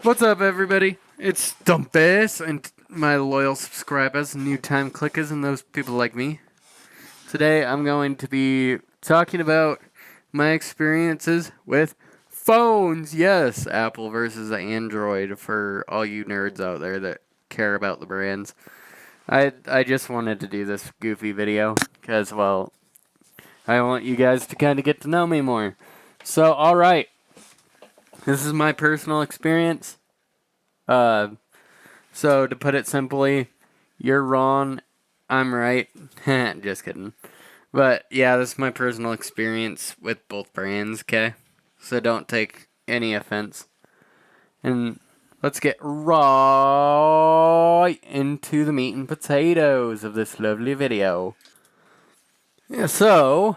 What's up, everybody? It's Dumpus and my loyal subscribers, new time clickers, and those people like me. Today, I'm going to be talking about my experiences with phones. Yes, Apple versus Android for all you nerds out there that care about the brands. I just wanted to do this goofy video because, well, I want you guys to kind of get to know me more. So, alright, this is my personal experience. So to put it simply, you're wrong, I'm right. Just kidding. But yeah, this is my personal experience with both brands, okay? So don't take any offense. And let's get right into the meat and potatoes of this lovely video. Yeah, so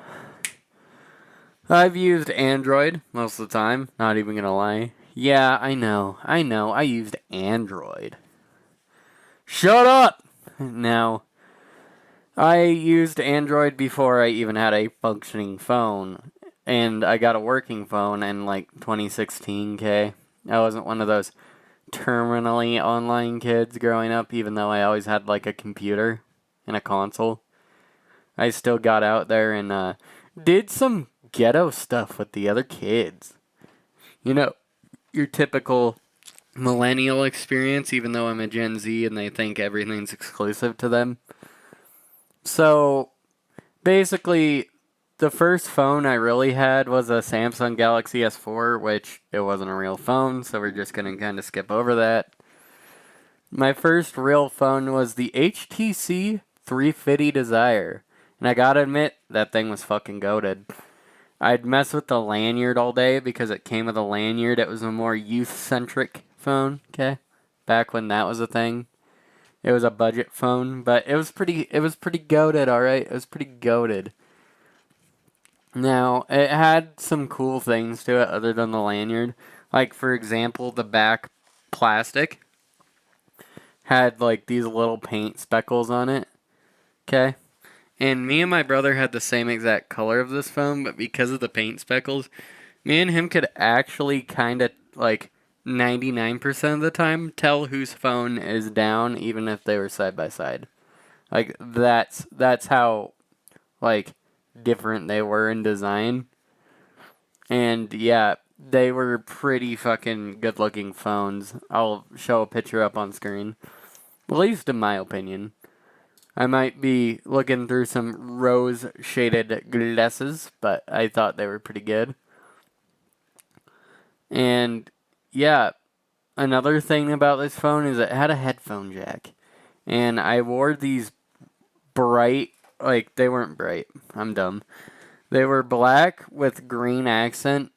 I've used Android most of the time, not even gonna lie. Yeah, I know, I used Android. Shut up! Now, I used Android before I even had a functioning phone. And I got a working phone in like 2016, okay? I wasn't one of those terminally online kids growing up, even though I always had like a computer and a console. I still got out there and did some ghetto stuff with the other kids. You know, your typical millennial experience, even though I'm a Gen Z and they think everything's exclusive to them. So, basically, the first phone I really had was a Samsung Galaxy S4, which it wasn't a real phone, so we're just going to kind of skip over that. My first real phone was the HTC 350 Desire, and I gotta admit, that thing was fucking goated. I'd mess with the lanyard all day because it came with a lanyard. It was a more youth-centric phone, okay? Back when that was a thing. It was a budget phone, but it was pretty goated, alright? It was pretty goated. Now, it had some cool things to it other than the lanyard. Like, for example, the back plastic had, like, these little paint speckles on it, okay? And me and my brother had the same exact color of this phone, but because of the paint speckles, me and him could actually kind of, like, 99% of the time tell whose phone is down, even if they were side by side. Like, that's how, like, different they were in design. And, yeah, they were pretty fucking good-looking phones. I'll show a picture up on screen. At least in my opinion. I might be looking through some rose-shaded glasses, but I thought they were pretty good. And, yeah, another thing about this phone is it had a headphone jack. And I wore these bright, like, they weren't bright. I'm dumb. They were black with green accent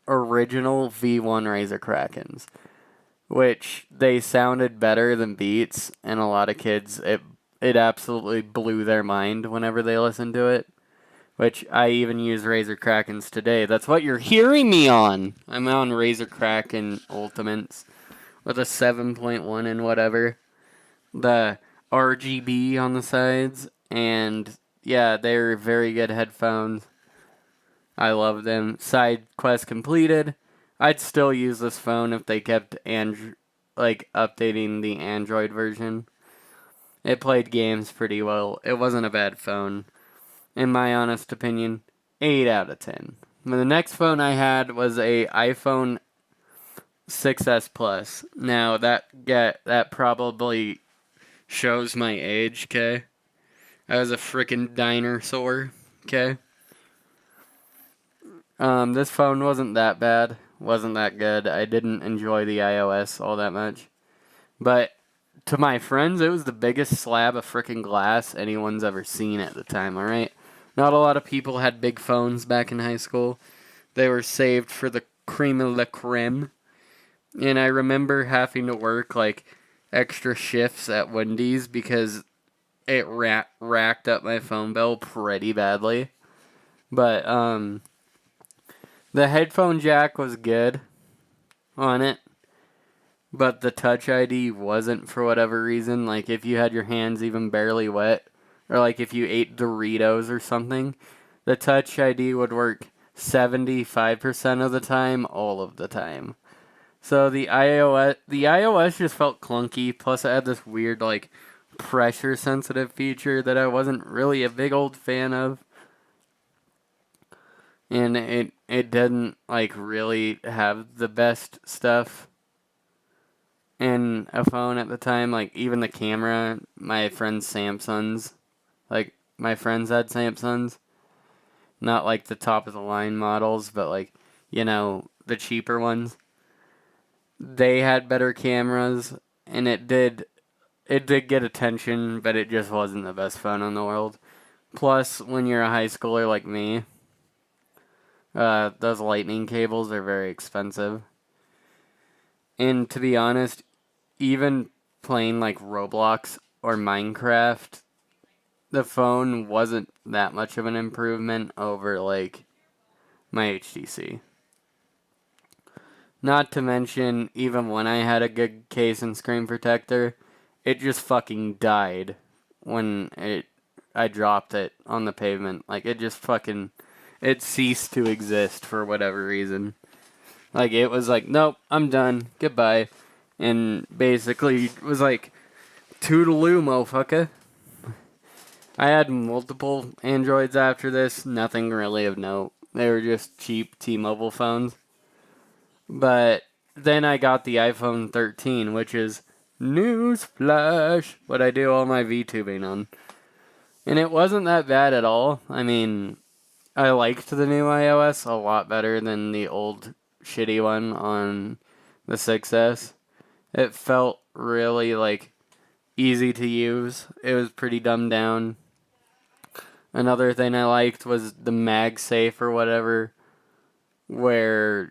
original V1 Razor Krakens. Which they sounded better than Beats, and a lot of kids, it absolutely blew their mind whenever they listened to it. Which I even use Razor Krakens today. That's what you're hearing me on. I'm on Razor Kraken Ultimates with a 7.1 and whatever. The RGB on the sides. And yeah, they're very good headphones. I love them. Side quest completed. I'd still use this phone if they kept updating the Android version. It played games pretty well. It wasn't a bad phone. In my honest opinion, 8 out of 10. The next phone I had was a iPhone 6S Plus. Now that probably shows my age, okay? I was a freaking dinosaur, okay? This phone wasn't that bad. Wasn't that good. I didn't enjoy the iOS all that much. But to my friends, it was the biggest slab of freaking glass anyone's ever seen at the time, alright? Not a lot of people had big phones back in high school. They were saved for the cream of la creme. And I remember having to work, like, extra shifts at Wendy's because it racked up my phone bill pretty badly. But, the headphone jack was good on it, but the Touch ID wasn't for whatever reason. Like, if you had your hands even barely wet, or like if you ate Doritos or something, the Touch ID would work 75% of the time, all of the time. So the iOS just felt clunky. Plus, it had this weird like pressure sensitive feature that I wasn't really a big old fan of, and it didn't like really have the best stuff in a phone at the time. Like even the camera, my friend's Samsungs, like my friends had Samsungs, not like the top of the line models, but like the cheaper ones. They had better cameras, and it did get attention, but it just wasn't the best phone in the world. Plus, when you're a high schooler like me, those lightning cables are very expensive. And to be honest, even playing like Roblox or Minecraft, the phone wasn't that much of an improvement over like my HTC. Not to mention, even when I had a good case and screen protector, it just fucking died when I dropped it on the pavement. Like it just fucking it ceased to exist for whatever reason. Like it was like, nope, I'm done. Goodbye. And basically it was like toodaloo, motherfucker. I had multiple Androids after this, nothing really of note. They were just cheap T-Mobile phones. But then I got the iPhone 13, which is newsflash what I do all my VTubing on. And it wasn't that bad at all. I mean, I liked the new iOS a lot better than the old shitty one on the 6S. It felt really like easy to use. It was pretty dumbed down. Another thing I liked was the MagSafe or whatever, where,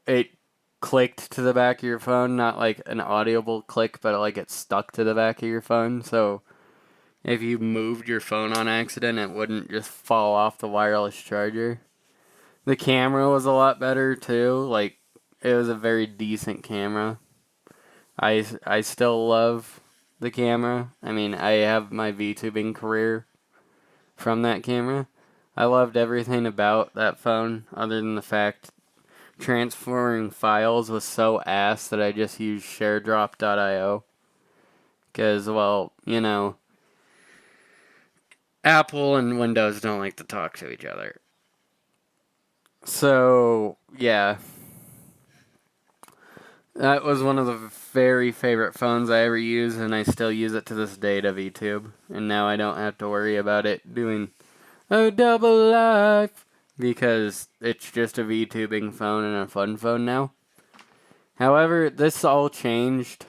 it clicked to the back of your phone, not like an audible click, but like it stuck to the back of your phone. So if you moved your phone on accident, it wouldn't just fall off the wireless charger. The camera was a lot better too. Like it was a very decent camera. I still love the camera. I mean, I have my VTubing career from that camera. I loved everything about that phone other than the fact transferring files was so ass that I just used sharedrop.io. Because, well, Apple and Windows don't like to talk to each other. So, yeah. That was one of the very favorite phones I ever used, and I still use it to this day to VTube. And now I don't have to worry about it doing a double life, because it's just a VTubing phone and a fun phone now. However, this all changed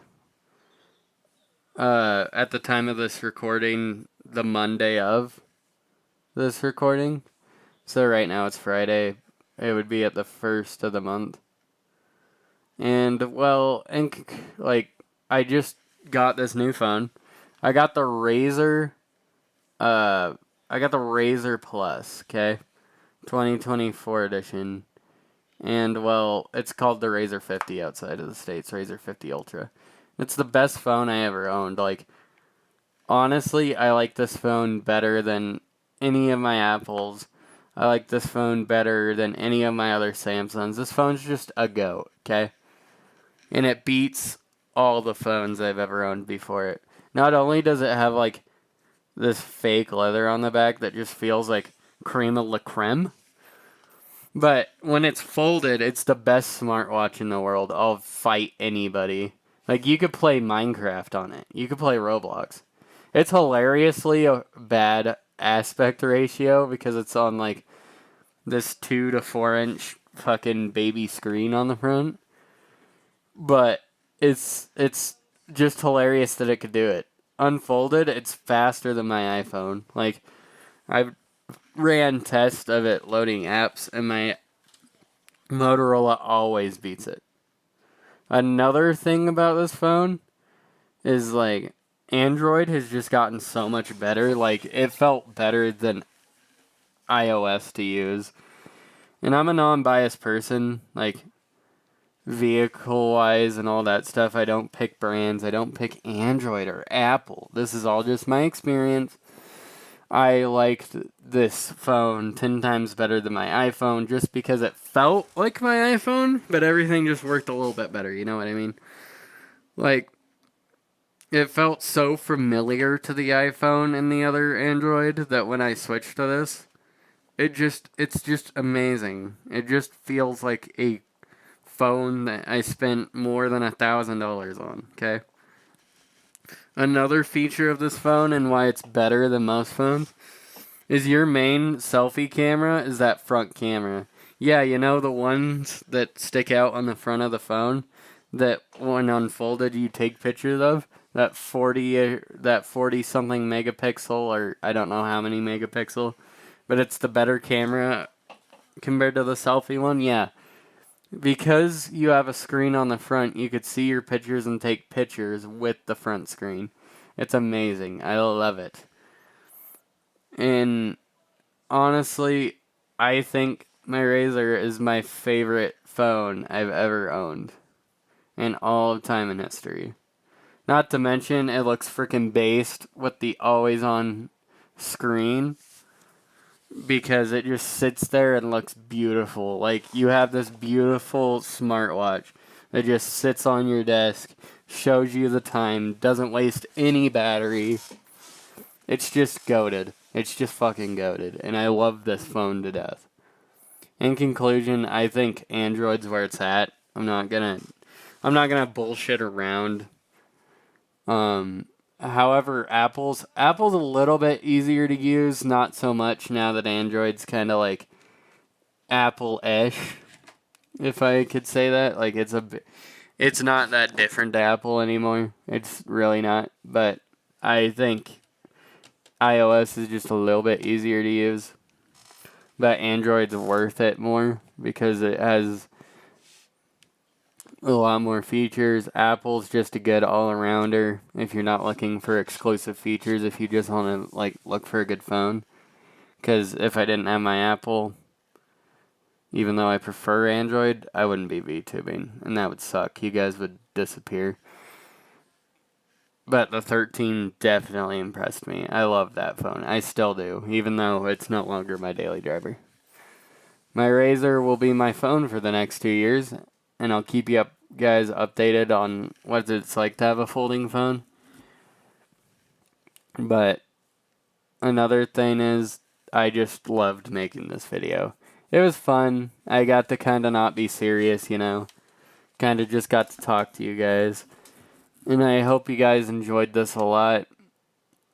at the time of this recording, the Monday of this recording. So right now it's Friday. It would be at the first of the month. And, well, I just got this new phone. I got the Razer, Plus, okay? 2024 edition. And, well, it's called the Razer 50 outside of the States, Razer 50 Ultra. It's the best phone I ever owned. Like, honestly, I like this phone better than any of my Apples. I like this phone better than any of my other Samsungs. This phone's just a goat, okay? And it beats all the phones I've ever owned before it. Not only does it have, like, this fake leather on the back that just feels like creme de la creme, but when it's folded, it's the best smartwatch in the world. I'll fight anybody. Like, you could play Minecraft on it. You could play Roblox. It's hilariously a bad aspect ratio because it's on, like, this 2 to 4 inch fucking baby screen on the front. But it's just hilarious that it could do it. Unfolded, it's faster than my iPhone. Like, I've ran tests of it loading apps, and my Motorola always beats it. Another thing about this phone is, like, Android has just gotten so much better. Like, it felt better than iOS to use. And I'm a non-biased person, like, vehicle-wise and all that stuff. I don't pick brands. I don't pick Android or Apple. This is all just my experience. I liked this phone 10 times better than my iPhone just because it felt like my iPhone, but everything just worked a little bit better, you know what I mean? Like, it felt so familiar to the iPhone and the other Android that when I switched to this, it's just amazing. It just feels like a phone that I spent more than $1,000 on, okay? Another feature of this phone and why it's better than most phones is your main selfie camera is that front camera. Yeah, you know the ones that stick out on the front of the phone that when unfolded you take pictures of? That 40 something megapixel, or I don't know how many megapixel, but it's the better camera compared to the selfie one. Yeah. Because you have a screen on the front, you could see your pictures and take pictures with the front screen. It's amazing. I love it. And honestly, I think my Razr is my favorite phone I've ever owned in all of time in history. Not to mention, it looks freaking based with the always on screen because it just sits there and looks beautiful. Like, you have this beautiful smartwatch that just sits on your desk, shows you the time, doesn't waste any battery. It's just goated. It's just fucking goated. And I love this phone to death. In conclusion, I think Android's where it's at. I'm not gonna bullshit around. However, Apple's a little bit easier to use, not so much now that Android's kind of like Apple-ish, if I could say that. Like, it's not that different to Apple anymore. It's really not. But I think iOS is just a little bit easier to use. But Android's worth it more because it has a lot more features. Apple's just a good all-arounder if you're not looking for exclusive features, if you just want to like look for a good phone. Because if I didn't have my Apple, even though I prefer Android, I wouldn't be VTubing, and that would suck. You guys would disappear. But the 13 definitely impressed me. I love that phone. I still do, even though it's no longer my daily driver. My Razr will be my phone for the next 2 years, and I'll keep you guys updated on what it's like to have a folding phone. But another thing is, I just loved making this video. It was fun. I got to kind of not be serious, you know. Kind of just got to talk to you guys. And I hope you guys enjoyed this a lot,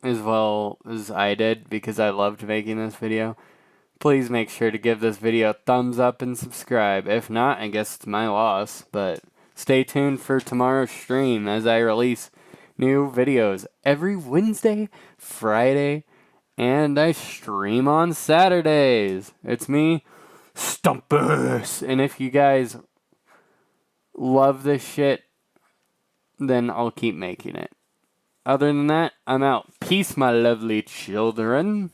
as well as I did, because I loved making this video. Please make sure to give this video a thumbs up and subscribe. If not, I guess it's my loss. But stay tuned for tomorrow's stream as I release new videos every Wednesday, Friday, and I stream on Saturdays. It's me, Stumpus. And if you guys love this shit, then I'll keep making it. Other than that, I'm out. Peace, my lovely children.